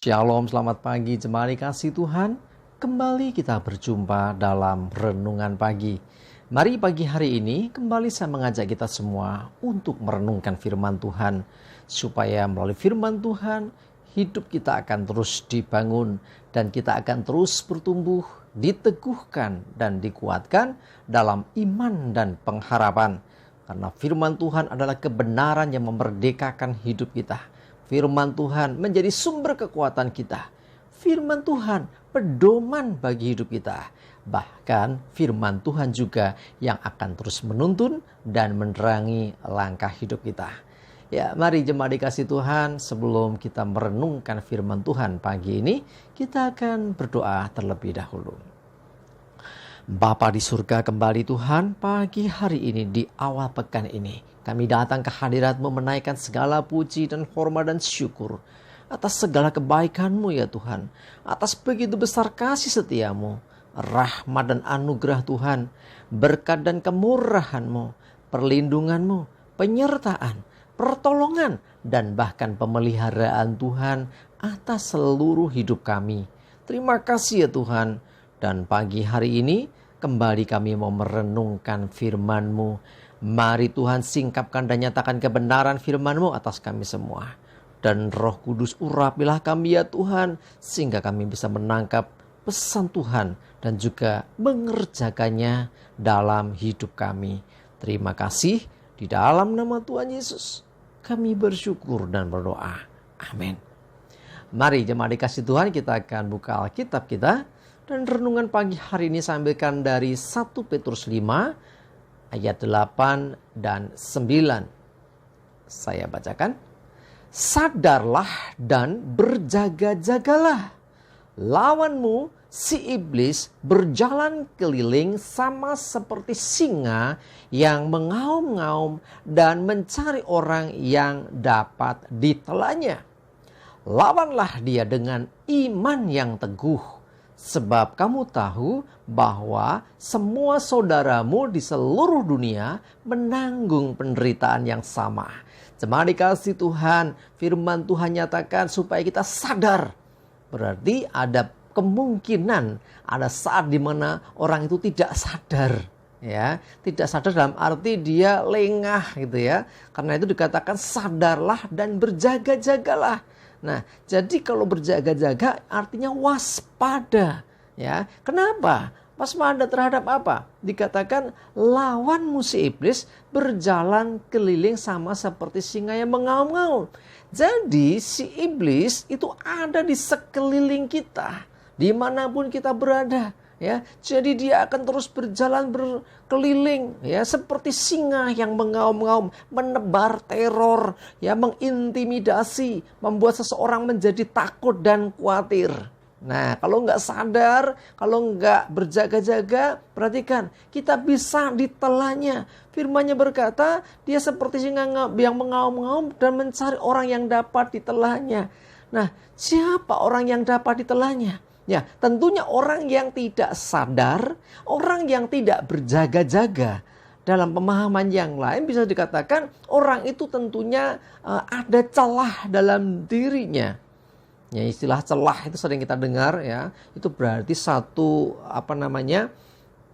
Shalom, selamat pagi jemaat dikasih Tuhan. Kembali kita berjumpa dalam renungan pagi. Mari pagi hari ini kembali saya mengajak kita semua untuk merenungkan firman Tuhan. Supaya melalui firman Tuhan, hidup kita akan terus dibangun dan kita akan terus bertumbuh, diteguhkan dan dikuatkan dalam iman dan pengharapan. Karena firman Tuhan adalah kebenaran yang memerdekakan hidup kita. Firman Tuhan menjadi sumber kekuatan kita. Firman Tuhan pedoman bagi hidup kita. Bahkan firman Tuhan juga yang akan terus menuntun dan menerangi langkah hidup kita. Ya, mari jemaat dikasih Tuhan, sebelum kita merenungkan firman Tuhan pagi ini, kita akan berdoa terlebih dahulu. Bapa di surga, kembali Tuhan, pagi hari ini di awal pekan ini kami datang ke hadirat-Mu menaikkan segala puji dan hormat dan syukur atas segala kebaikan-Mu ya Tuhan, atas begitu besar kasih setia-Mu, rahmat dan anugerah Tuhan, berkat dan kemurahan-Mu, perlindungan-Mu, penyertaan, pertolongan dan bahkan pemeliharaan Tuhan atas seluruh hidup kami. Terima kasih ya Tuhan. Dan pagi hari ini kembali kami mau merenungkan firman-Mu. Mari Tuhan singkapkan dan nyatakan kebenaran firman-Mu atas kami semua. Dan Roh Kudus urapilah kami ya Tuhan, sehingga kami bisa menangkap pesan Tuhan dan juga mengerjakannya dalam hidup kami. Terima kasih, di dalam nama Tuhan Yesus kami bersyukur dan berdoa. Amin. Mari jemaat dikasih Tuhan, kita akan buka Alkitab kita. Dan renungan pagi hari ini saya ambilkan dari 1 Petrus 5 ayat 8 dan 9. Saya bacakan. Sadarlah dan berjaga-jagalah. Lawanmu si iblis berjalan keliling sama seperti singa yang mengaum-ngaum dan mencari orang yang dapat ditelannya. Lawanlah dia dengan iman yang teguh. Sebab kamu tahu bahwa semua saudaramu di seluruh dunia menanggung penderitaan yang sama. Jemaat dikasih Tuhan, firman Tuhan nyatakan supaya kita sadar. Berarti ada kemungkinan, ada saat di mana orang itu tidak sadar. Ya, tidak sadar dalam arti dia lengah gitu ya. Karena itu dikatakan sadarlah dan berjaga-jagalah. Nah, jadi kalau berjaga-jaga artinya waspada, ya. Kenapa? Waspada terhadap apa? Dikatakan lawanmu si iblis berjalan keliling sama seperti singa yang mengaum-ngaum. Jadi si iblis itu ada di sekeliling kita, dimanapun kita berada. Ya, jadi dia akan terus berjalan berkeliling ya seperti singa yang mengaum-ngaum, menebar teror, ya mengintimidasi, membuat seseorang menjadi takut dan khawatir. Nah, kalau nggak sadar, kalau nggak berjaga-jaga, perhatikan, kita bisa ditelannya. Firman-Nya berkata, dia seperti singa yang mengaum-ngaum dan mencari orang yang dapat ditelannya. Nah, siapa orang yang dapat ditelannya? Ya, tentunya orang yang tidak sadar, orang yang tidak berjaga-jaga. Dalam pemahaman yang lain bisa dikatakan orang itu tentunya ada celah dalam dirinya. Ya, istilah celah itu sering kita dengar ya. Itu berarti satu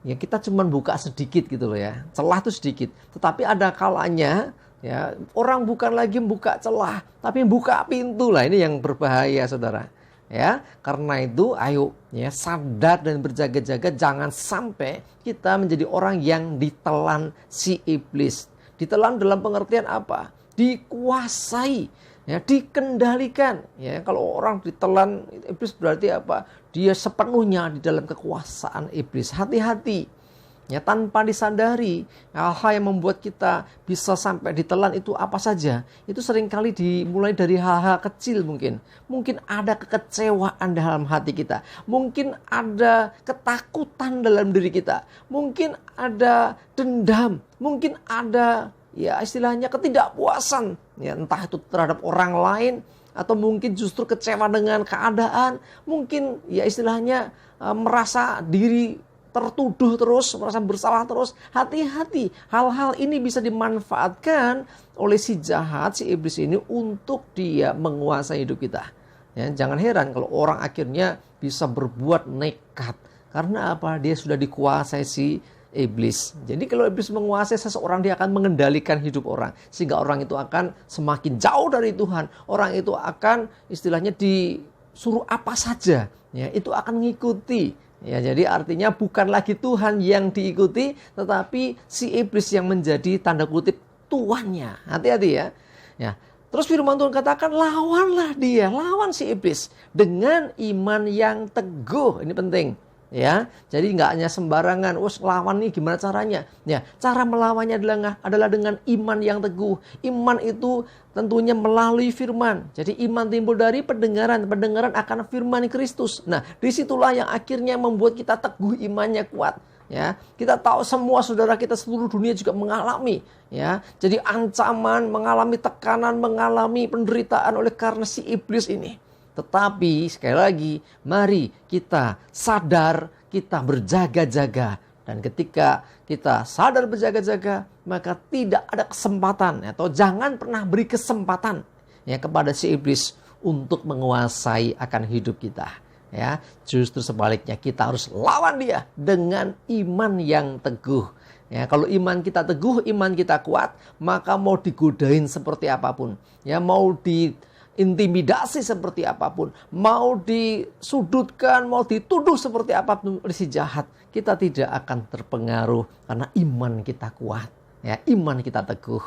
ya kita cuma buka sedikit gitu loh ya. Celah itu sedikit, tetapi ada kalanya ya orang bukan lagi buka celah, tapi buka pintu lah. Ini yang berbahaya Saudara. Ya, karena itu ayo ya sadar dan berjaga-jaga, jangan sampai kita menjadi orang yang ditelan si iblis. Ditelan dalam pengertian apa? Dikuasai, ya, dikendalikan. Ya, kalau orang ditelan iblis berarti apa? Dia sepenuhnya di dalam kekuasaan iblis. Hati-hati. Ya, tanpa disadari hal-hal yang membuat kita bisa sampai ditelan itu apa saja. Itu seringkali dimulai dari hal-hal kecil mungkin. Mungkin ada kekecewaan dalam hati kita. Mungkin ada ketakutan dalam diri kita. Mungkin ada dendam. Mungkin ada ya istilahnya ketidakpuasan. Ya, entah itu terhadap orang lain. Atau mungkin justru kecewa dengan keadaan. Mungkin ya istilahnya merasa diri tertuduh terus, merasa bersalah terus. Hati-hati, hal-hal ini bisa dimanfaatkan oleh si jahat, si iblis ini untuk dia menguasai hidup kita. Ya, jangan heran kalau orang akhirnya bisa berbuat nekat. Karena apa? Dia sudah dikuasai si iblis. Jadi kalau iblis menguasai seseorang, dia akan mengendalikan hidup orang. Sehingga orang itu akan semakin jauh dari Tuhan. Orang itu akan istilahnya disuruh apa saja, ya, itu akan mengikuti. Ya, jadi artinya bukan lagi Tuhan yang diikuti, tetapi si iblis yang menjadi tanda kutip tuannya. Hati-hati ya. Ya. Terus firman Tuhan katakan, lawanlah dia, lawan si iblis dengan iman yang teguh. Ini penting. Ya, jadi nggak hanya sembarangan, lawan nih gimana caranya? Ya, cara melawannya adalah dengan iman yang teguh. Iman itu tentunya melalui firman. Jadi iman timbul dari pendengaran, pendengaran akan firman Kristus. Nah, disitulah yang akhirnya membuat kita teguh, imannya kuat. Ya, kita tahu semua saudara kita seluruh dunia juga mengalami. Ya, jadi ancaman, mengalami tekanan, mengalami penderitaan oleh karena si iblis ini. Tetapi sekali lagi, mari kita sadar, kita berjaga-jaga. Dan ketika kita sadar berjaga-jaga, maka tidak ada kesempatan atau jangan pernah beri kesempatan ya kepada si iblis untuk menguasai akan hidup kita. Ya, justru sebaliknya kita harus lawan dia dengan iman yang teguh. Ya, kalau iman kita teguh, iman kita kuat, maka mau digodain seperti apapun, ya mau diintimidasi seperti apapun, mau disudutkan, mau dituduh seperti apapun oleh si jahat, kita tidak akan terpengaruh karena iman kita kuat, ya, iman kita teguh.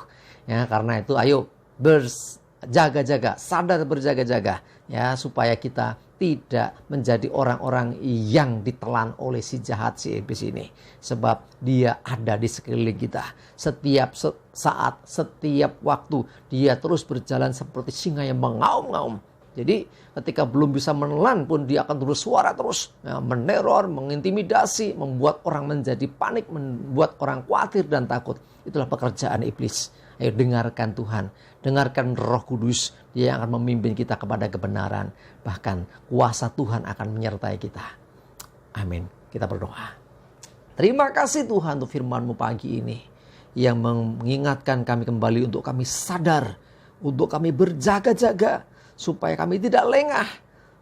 Ya, karena itu ayo berjaga-jaga, sadar berjaga-jaga, ya, supaya kita tidak menjadi orang-orang yang ditelan oleh si jahat, si iblis ini. Sebab dia ada di sekeliling kita. Setiap saat, setiap waktu, dia terus berjalan seperti singa yang mengaum-ngaum. Jadi ketika belum bisa menelan pun dia akan bersuara terus. Ya, meneror, mengintimidasi, membuat orang menjadi panik, membuat orang khawatir dan takut. Itulah pekerjaan iblis. Ayo dengarkan Tuhan, dengarkan Roh Kudus, Dia yang akan memimpin kita kepada kebenaran. Bahkan kuasa Tuhan akan menyertai kita. Amin. Kita berdoa. Terima kasih Tuhan untuk firman-Mu pagi ini, yang mengingatkan kami kembali untuk kami sadar, untuk kami berjaga-jaga, supaya kami tidak lengah,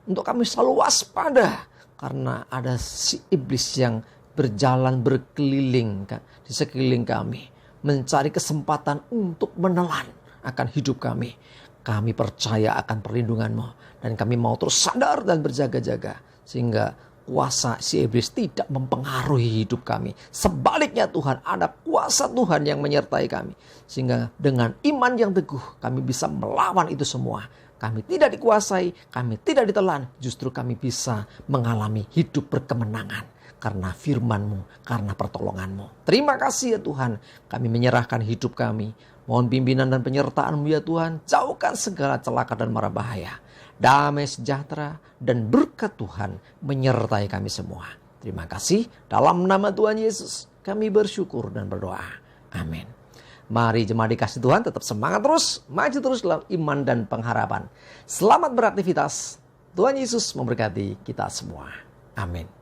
untuk kami selalu waspada, karena ada si iblis yang berjalan berkeliling di sekeliling kami, mencari kesempatan untuk menelan akan hidup kami. Kami percaya akan perlindungan-Mu, dan kami mau terus sadar dan berjaga-jaga, sehingga kuasa si iblis tidak mempengaruhi hidup kami. Sebaliknya Tuhan, ada kuasa Tuhan yang menyertai kami, sehingga dengan iman yang teguh kami bisa melawan itu semua. Kami tidak dikuasai, kami tidak ditelan, justru kami bisa mengalami hidup berkemenangan. Karena firman-Mu, karena pertolongan-Mu. Terima kasih ya Tuhan, kami menyerahkan hidup kami. Mohon pimpinan dan penyertaan-Mu ya Tuhan, jauhkan segala celaka dan mara bahaya. Damai sejahtera dan berkat Tuhan menyertai kami semua. Terima kasih, dalam nama Tuhan Yesus kami bersyukur dan berdoa. Amin. Mari jemaat dikasih Tuhan tetap semangat terus, maju terus dalam iman dan pengharapan. Selamat beraktivitas, Tuhan Yesus memberkati kita semua. Amin.